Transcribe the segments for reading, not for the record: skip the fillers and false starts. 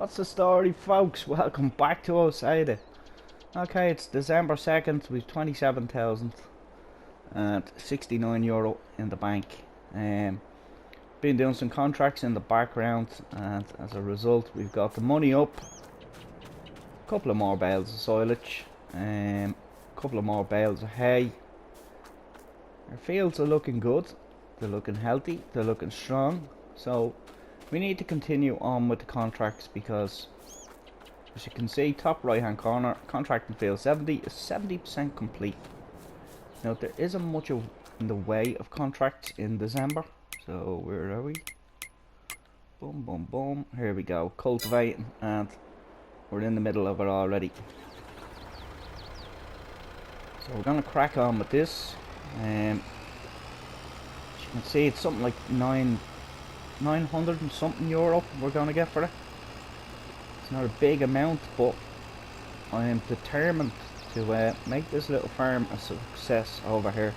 What's the story, folks? Welcome back to Osada. Okay, it's December 2nd, we've 27,069 euro in the bank. Been doing some contracts in the background, and as a result we've got the money up. A couple of more bales of silage, a couple of more bales of hay. Our fields are looking good, they're looking healthy, they're looking strong, so we need to continue on with the contracts because, as you can see, top right hand corner, contracting field 70 is 70% complete. Now there isn't much in the way of contracts in December, so where are we? Boom boom boom, here we go, cultivating, and we're in the middle of it already. So we're going to crack on with this. As you can see, it's something like 900 and something euro we're going to get for it. It's not a big amount, but I am determined to make this little farm a success over here.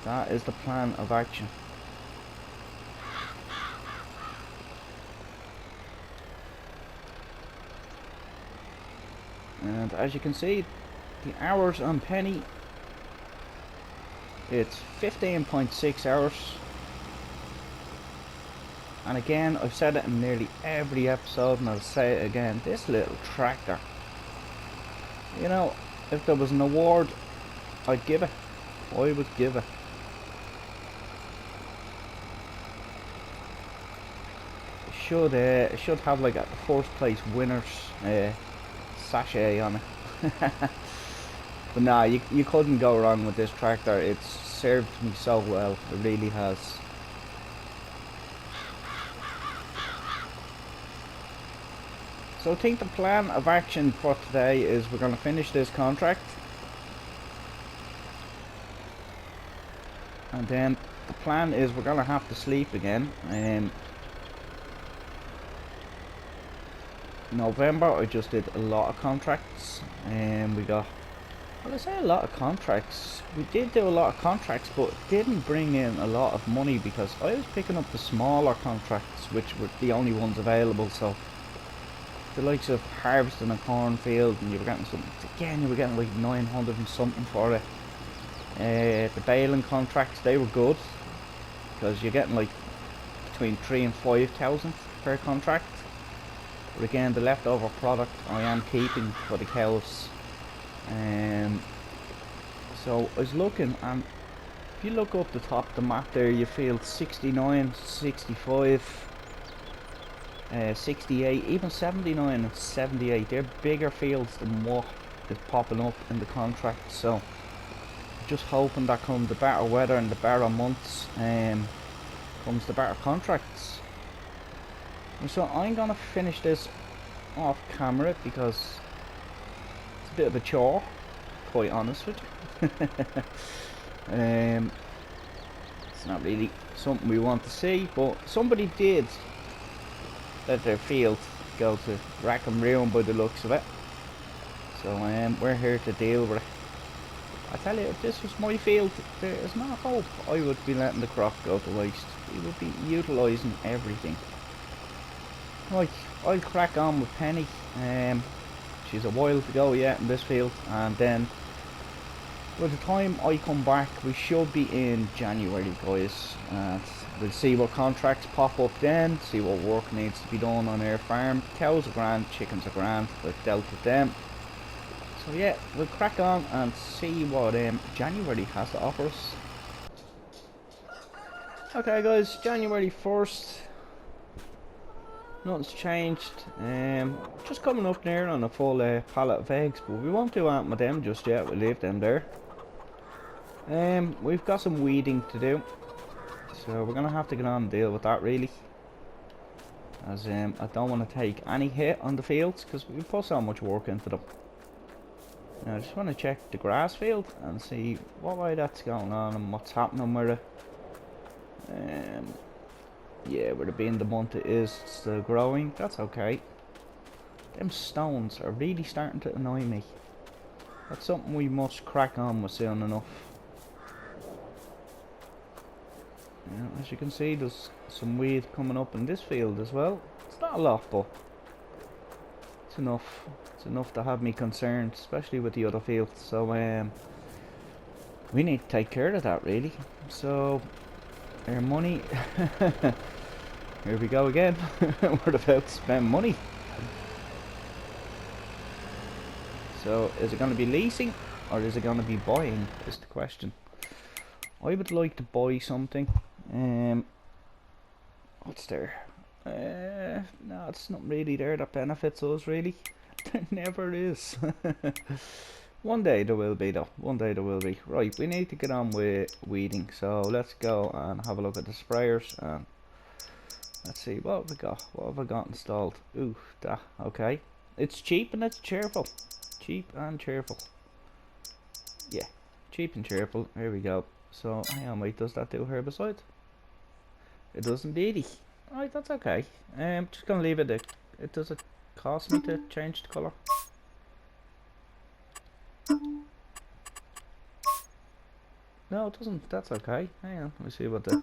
That is the plan of action. And as you can see, the hours on penny, it's 15.6 hours. And again, I've said it in nearly every episode, and I'll say it again, this little tractor, you know, if there was an award, I'd give it. I would give it. It should have like a first place winners sachet on it. But nah, you couldn't go wrong with this tractor. It's served me so well, it really has. So I think the plan of action for today is we're going to finish this contract, and then the plan is we're going to have to sleep again. November I just did a lot of contracts, and we got, well, I say a lot of contracts, we did do a lot of contracts, but it didn't bring in a lot of money because I was picking up the smaller contracts which were the only ones available. So the likes of harvesting a cornfield, and you were getting something, again you were getting like 900 and something for it. The baling contracts, they were good because you're getting like between 3,000 and 5,000 per contract. But again, the leftover product I am keeping for the cows. So I was looking, and if you look up the top of the map there, you feel 69, 65, 68, even 79 and 78. They're bigger fields than what is popping up in the contract. So just hoping that come the better weather and the better months, comes the better contracts. So I'm gonna finish this off camera because it's a bit of a chore, quite honest with you. It's not really something we want to see, but somebody did let their field go to rack and ruin by the looks of it. So we're here to deal with it. I tell you, if this was my field, there is no hope I would be letting the crop go to waste. We would be utilising everything. Right, I'll crack on with Penny. She's a while to go yet in this field, and then by the time I come back we should be in January, guys, and we'll see what contracts pop up then, see what work needs to be done on our farm. Cows are grand, chickens are grand, we've dealt with them. So yeah, we'll crack on and see what January has to offer us. Okay guys, January 1st. Nothing's changed. Just coming up there on a full pallet of eggs, but we won't do anything with them just yet. We'll leave them there. We've got some weeding to do, so we're gonna have to get on and deal with that really. As I don't want to take any hit on the fields because we put so much work into them. Now I just want to check the grass field and see what way that's going on and what's happening with it. Yeah, with it being the month it is still growing, that's okay. Them stones are really starting to annoy me. That's something we must crack on with soon enough. Yeah, as you can see, there's some weed coming up in this field as well. It's not a lot, but it's enough. It's enough to have me concerned, especially with the other fields. So we need to take care of that, really. So our money. Here we go again. We're about to spend money. So is it going to be leasing or is it going to be buying? Is the question. I would like to buy something. What's there? No, it's not really there that benefits us, really. There never is. One day there will be, though. One day there will be. Right, we need to get on with weeding. So let's go and have a look at the sprayers. And let's see, what have we got? What have I got installed? Ooh, okay. It's cheap and it's cheerful. Cheap and cheerful. Yeah, cheap and cheerful. Here we go. So, hang on, wait, does that do herbicide? It does indeed. Right, that's okay. Just gonna leave it there. Does it cost me to change the colour? No, it doesn't. That's okay. Hang on, let me see what the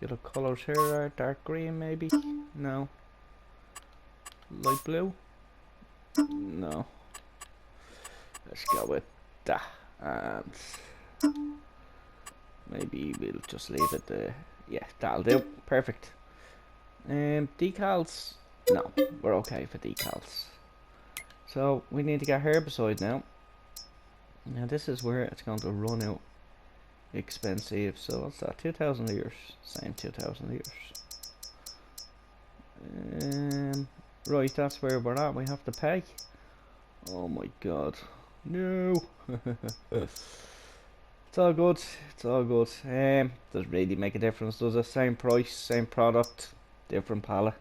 other colours here are. Dark green, maybe? No. Light blue? No. Let's go with that. And maybe we'll just leave it there. Yeah, that'll do. Perfect. Decals? No, we're okay for decals. So we need to get herbicide now. Now this is where it's going to run out expensive. So what's that? 2,000 litres. Same 2,000 litres. Right, that's where we're at. We have to pay. Oh my god. No. It's all good. It's all good. Doesn't really make a difference, does it? Same price, same product, different palette.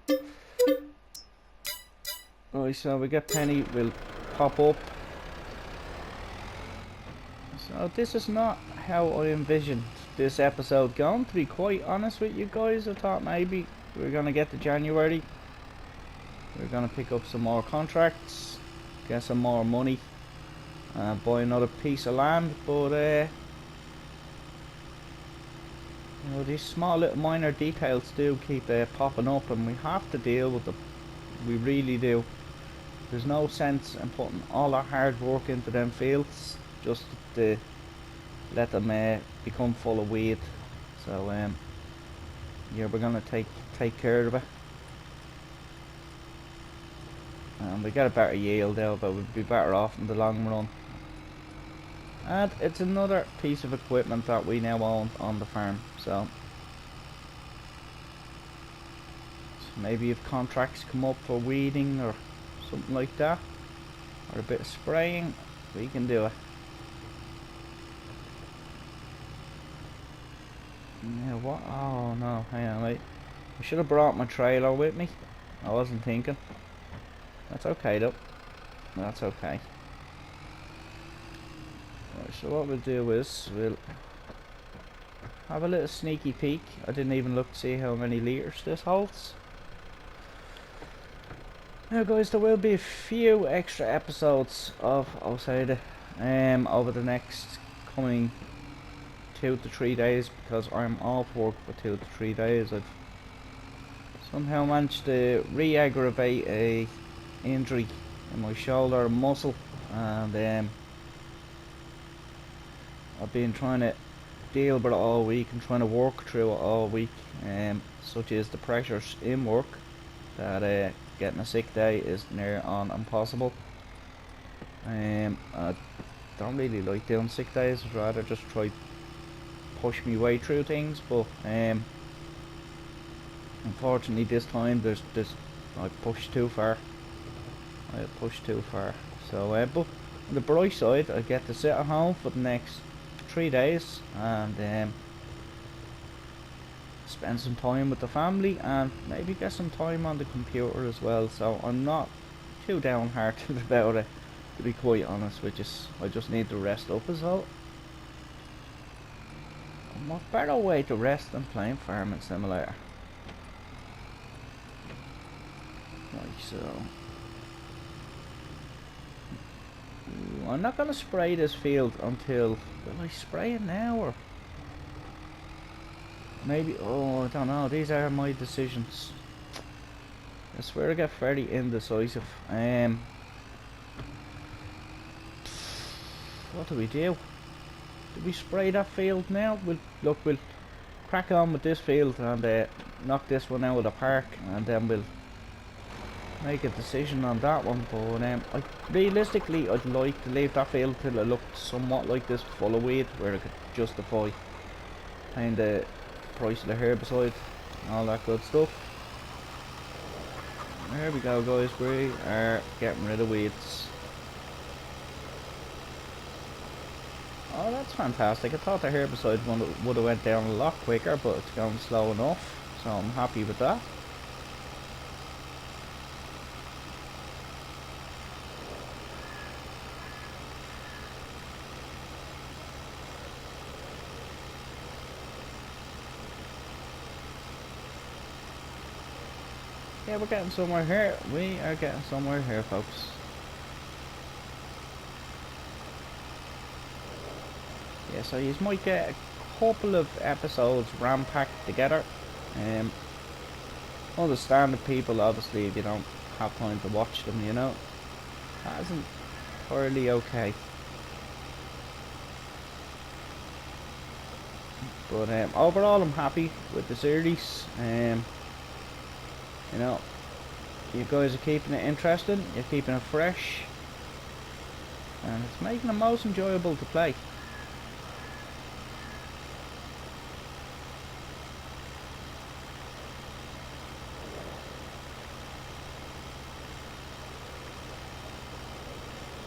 Right, so we get penny. We'll pop up. So this is not how I envisioned this episode going. To be quite honest with you guys, I thought maybe we're gonna get to January. We're gonna pick up some more contracts, get some more money, buy another piece of land, but you know, these small little minor details do keep popping up, and we have to deal with them. We really do. There's no sense in putting all our hard work into them fields just to let them become full of weed. So yeah, we're gonna take care of it. And we get a better yield out, but we'd be better off in the long run. And it's another piece of equipment that we now own on the farm. So maybe if contracts come up for weeding or something like that, or a bit of spraying, we can do it. Yeah, what? Oh no, hang on, wait. I should have brought my trailer with me. I wasn't thinking. That's okay though. That's okay. Right, so what we'll do is we'll have a little sneaky peek. I didn't even look to see how many litres this holds. Now guys, there will be a few extra episodes of Osada over the next coming 2 to 3 days, because I'm off work for 2 to 3 days. I've somehow managed to re-aggravate a injury in my shoulder muscle, and I've been trying to deal with it all week and trying to work through it all week, such as the pressures in work that getting a sick day is near on impossible. I don't really like doing sick days. I'd rather just try push my way through things, but unfortunately this time I pushed too far. So but on the bright side, I get to sit at home for the next 3 days and spend some time with the family and maybe get some time on the computer as well. So I'm not too downhearted about it, to be quite honest with you. I just need to rest up as well. And what better way to rest than playing Farming Simulator? Right, so I'm not gonna spray this field until, will I spray it now or maybe, oh I don't know, these are my decisions. I swear I get very indecisive. What do we do? Do we spray that field now? We'll crack on with this field and knock this one out of the park, and then we'll make a decision on that one. But realistically, I'd like to leave that field till it looked somewhat like this, full of weed, where I could justify paying the price of the herbicide and all that good stuff. There we go, guys. We are getting rid of weeds. Oh, that's fantastic. I thought the herbicide would have went down a lot quicker, but it's going slow enough, so I'm happy with that. Yeah, we're getting somewhere here. We are getting somewhere here, folks. Yeah, so you might get a couple of episodes ram-packed together. Understand people, obviously, if you don't have time to watch them, you know. That isn't entirely okay. But overall, I'm happy with the series. You know, you guys are keeping it interesting, you're keeping it fresh, and it's making it most enjoyable to play.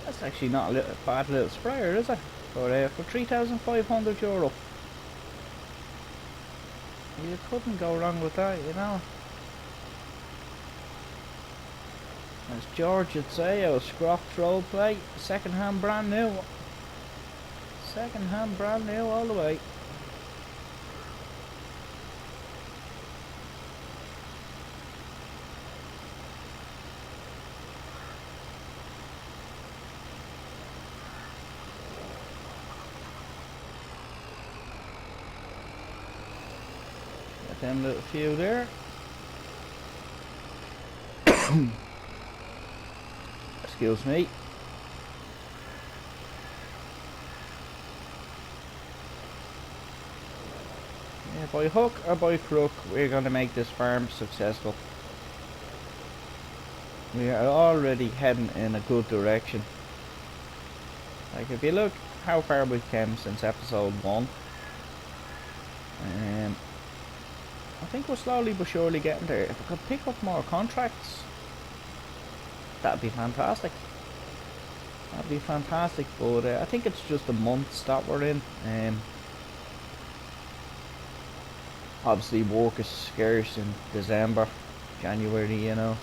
That's actually not a bad little sprayer, is it? For €3,500. You couldn't go wrong with that, you know. As George would say, our Scroft roleplay, second hand brand new. Second hand brand new all the way. Got them little few there. Excuse me. Yeah, by hook or by crook, we're going to make this farm successful. We are already heading in a good direction. Like, if you look how far we've come since episode 1, I think we're slowly but surely getting there. If we could pick up more contracts, that'd be fantastic. That'd be fantastic, but I think it's just the months that we're in. Obviously work is scarce in December, January, you know.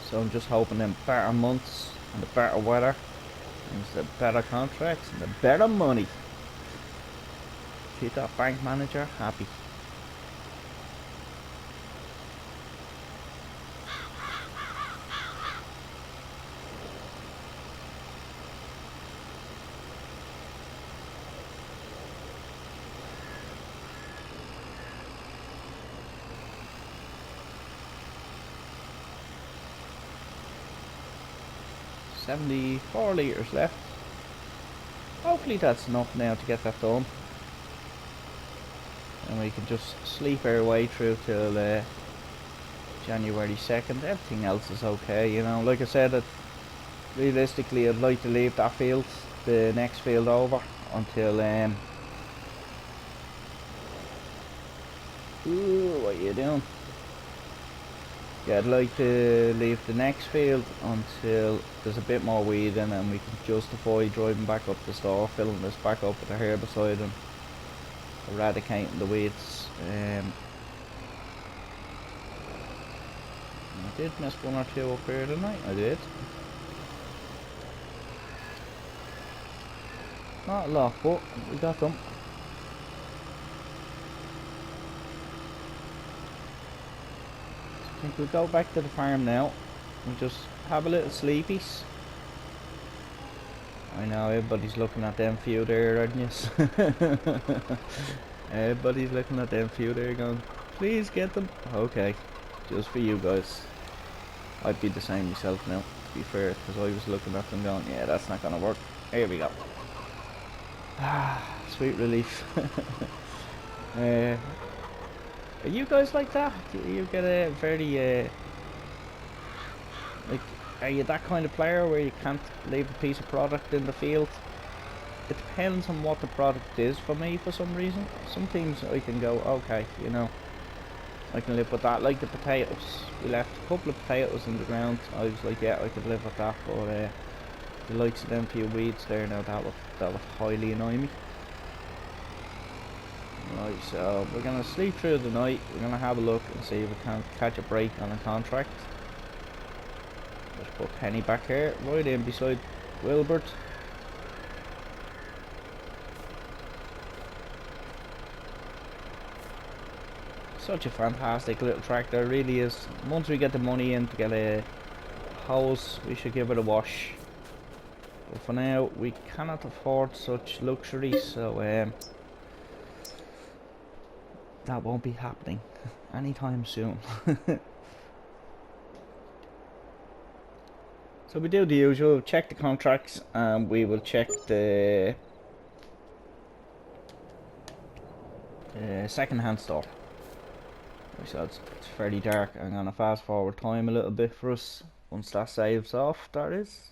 So I'm just hoping them better months and the better weather means the better contracts and the better money. Keep that bank manager happy. $74 litres left. Hopefully that's enough now to get that done. And we can just sleep our way through till January 2nd. Everything else is okay, you know. Like I said, realistically I'd like to leave that field, the next field over, until ooh, what are you doing? Yeah, I'd like to leave the next field until there's a bit more weed in and we can justify driving back up the store, filling this back up with the herbicide and eradicating the weeds. I did miss one or two up here tonight, I did. Not a lot, but we got them. I think we'll go back to the farm now and just have a little sleepies. I know everybody's looking at them few there, aren't you? Everybody's looking at them few there going, Please get them. Okay, just for you guys. I'd be the same myself now, to be fair, because I was looking at them going, yeah, that's not gonna work. Here we go. Ah, sweet relief. Are you guys like that? Do you get a very like, are you that kind of player where you can't leave a piece of product in the field? It depends on what the product is for me for some reason. Some teams I can go, okay, you know, I can live with that. Like the potatoes, we left a couple of potatoes in the ground. I was like, yeah, I could live with that. But the likes of them few weeds there, now that would highly annoy me. Right, so we're gonna sleep through the night. We're gonna have a look and see if we can catch a break on a contract. Let's put Penny back here, right in beside Wilbert. Such a fantastic little tractor, it really is. Once we get the money in to get a hose, we should give it a wash. But for now, we cannot afford such luxury, so that won't be happening anytime soon. So we do the usual, check the contracts, and we will check the second-hand store. So it's fairly dark. I'm gonna fast forward time a little bit for us once that saves off. That is.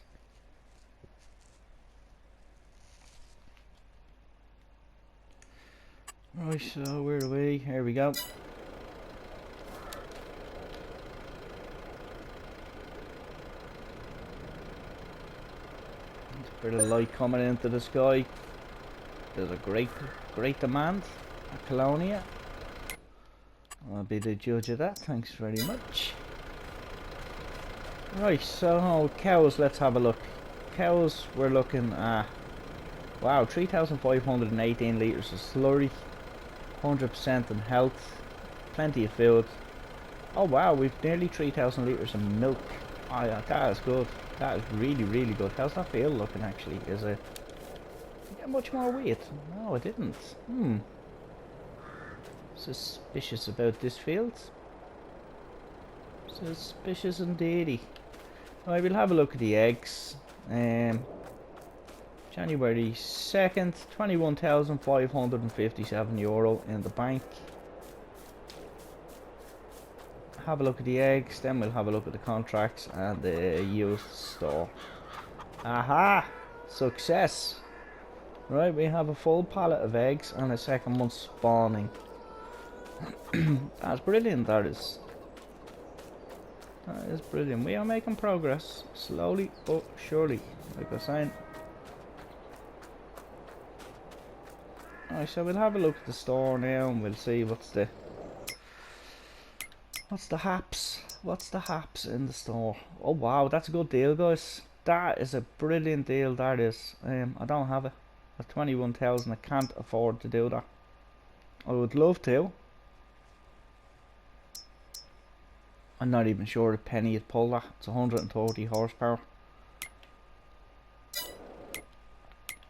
Right, so where are we? Here we go. There's a bit of light coming into the sky. There's a great demand at Colonia. I'll be the judge of that, thanks very much. Right, so cows, let's have a look. Cows, we're looking at, wow, 3,518 litres of slurry, 100% in health, plenty of food. Oh wow, we've nearly 3,000 litres of milk. Oh yeah, that is good. That is really, really good. How's that feel looking actually? Is it get much more weight? No, it didn't. Suspicious about this field. Suspicious indeedy. Right, we'll have a look at the eggs. January 2nd, €21,557 in the bank. Have a look at the eggs, then we'll have a look at the contracts and the used store. Aha! Success! Right, we have a full pallet of eggs and a second one spawning. That's brilliant, that is. That is brilliant. We are making progress, slowly but surely, like I was saying. Alright, so we'll have a look at the store now and we'll see what's the haps. What's the haps in the store? Oh wow, that's a good deal, guys. That is a brilliant deal, that is. I don't have it. At 21,000, I can't afford to do that. I would love to. I'm not even sure if Penny would pull that. It's 130 horsepower.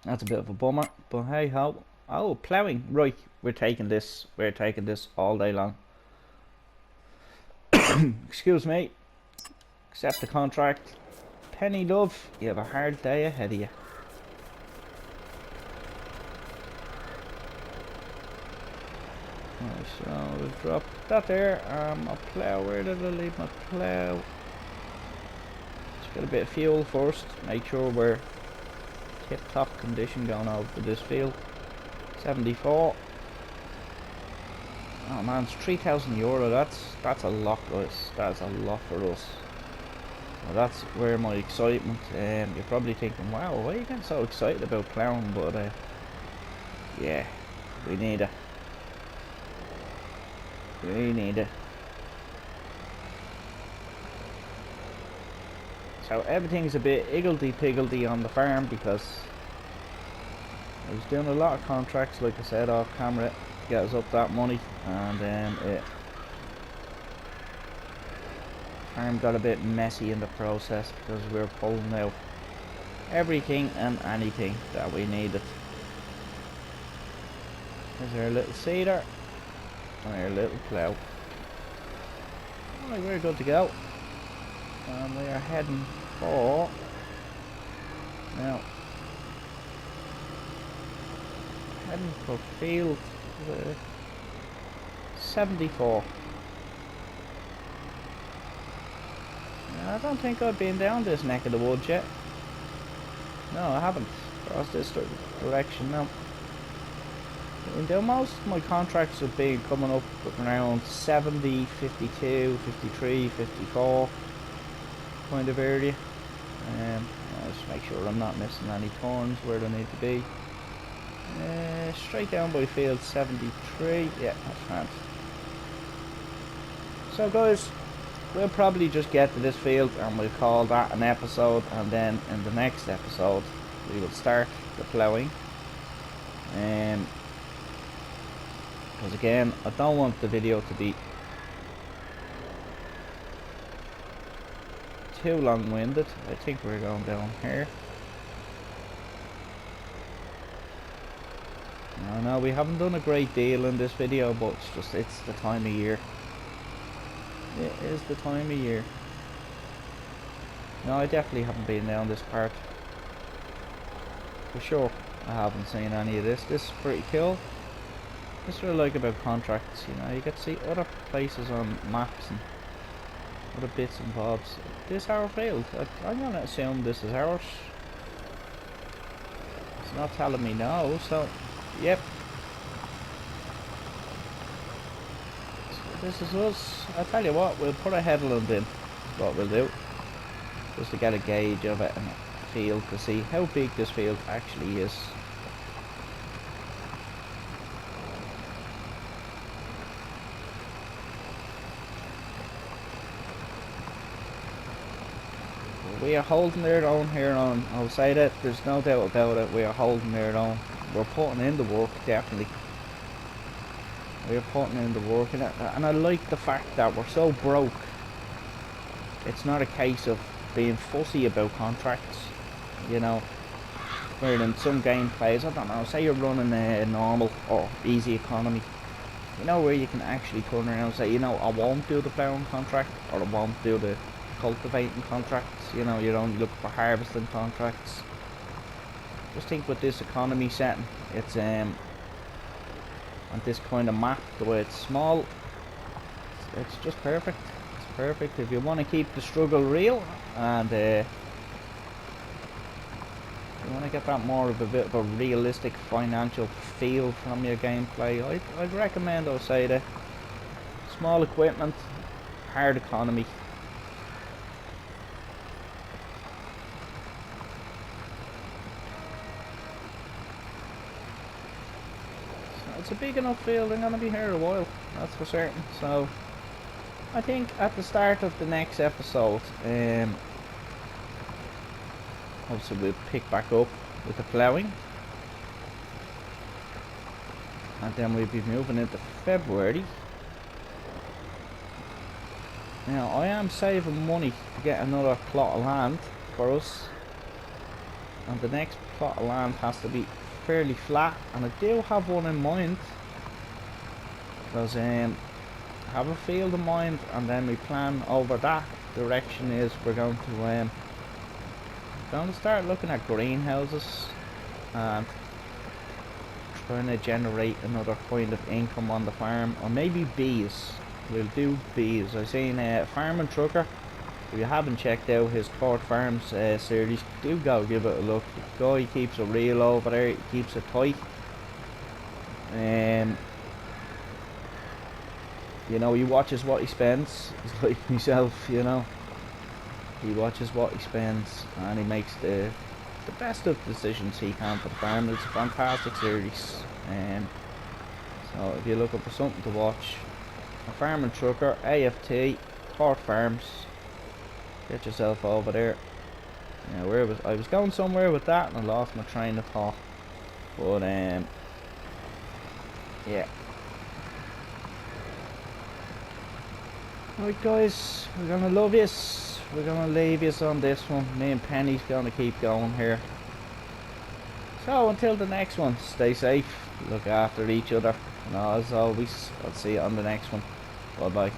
That's a bit of a bummer, but hey ho. Oh, ploughing. Right, we're taking this. We're taking this all day long. Excuse me. Accept the contract. Penny love, you have a hard day ahead of you. Right, so we'll drop that there. My plough, where did I leave my plough? Let's get a bit of fuel first. Make sure we're tip-top condition going over this field. 74. Oh man, it's €3,000. That's a lot, guys. That's a lot for us. Well, that's where my excitement. You're probably thinking, wow, why are you getting so excited about ploughing? But yeah, we need it. We need it. So everything's a bit higgledy-piggledy on the farm because I was doing a lot of contracts, like I said, off camera, to get us up that money, and then farm got a bit messy in the process because we were pulling out everything and anything that we needed. There's our little cedar. on our little plough. Alright, we're good to go. And we are heading for now. Heading for field 74. Now, I don't think I've been down this neck of the woods yet. No, I haven't. Across this direction now. Most of my contracts have been coming up around 70, 52, 53, 54 kind of area. I'll just make sure I'm not missing any turns where they need to be. Straight down by field 73. Yeah, that's fine. So guys, we'll probably just get to this field and we'll call that an episode, and then in the next episode we will start the ploughing. Because again, I don't want the video to be too long-winded. I think we're going down here. No, we haven't done a great deal in this video, but it's the time of year. It is the time of year. No, I definitely haven't been down this part. For sure, I haven't seen any of this. This is pretty cool. This is what I like about contracts, you know, you get to see other places on maps and other bits and bobs. This our field. I'm gonna assume this is ours. It's not telling me no, so yep. So this is us. I tell you what, we'll put a headland in. That's what we'll do. Just to get a gauge of it and a field to see how big this field actually is. We are holding their own here on Osada. There's no doubt about it. We are holding their own. We're putting in the work, definitely. We're putting in the work in it. And I like the fact that we're so broke. It's not a case of being fussy about contracts, you know. Where in some gameplays, I don't know, say you're running a normal or easy economy, you know, where you can actually turn around and say, you know, I won't do the ploughing contract, or I won't do the cultivating contracts. You know, you're only looking for harvesting contracts. Just think with this economy setting, it's on this kind of map, the way it's small, it's just perfect. It's perfect if you want to keep the struggle real, and you want to get that more of a bit of a realistic financial feel from your gameplay. I'd recommend Osada. Small equipment, hard economy. It's a big enough field, I'm going to be here a while, that's for certain. So I think at the start of the next episode, obviously we'll pick back up with the ploughing, and then we'll be moving into February. Now I am saving money to get another plot of land for us, and the next plot of land has to be fairly flat, and I do have one in mind, because I have a field in mind, and then we plan over that direction is we're going to start looking at greenhouses and trying to generate another kind of income on the farm, or maybe bees. We'll do bees. I've seen Farming Trucker. If you haven't checked out his Court Farms series, do go give it a look. The guy keeps it real over there, he keeps it tight. You know, he watches what he spends. He's like myself, you know. He watches what he spends and he makes the best of decisions he can for the farm. It's a fantastic series. So if you're looking for something to watch, a Farming Trucker, AFT, Court Farms. Get yourself over there. Yeah, I was going somewhere with that and I lost my train of thought. But yeah. Right guys, we're gonna love yous. We're gonna leave yous on this one. Me and Penny's gonna keep going here. So until the next one, stay safe, look after each other, and as always, I'll see you on the next one. Bye bye.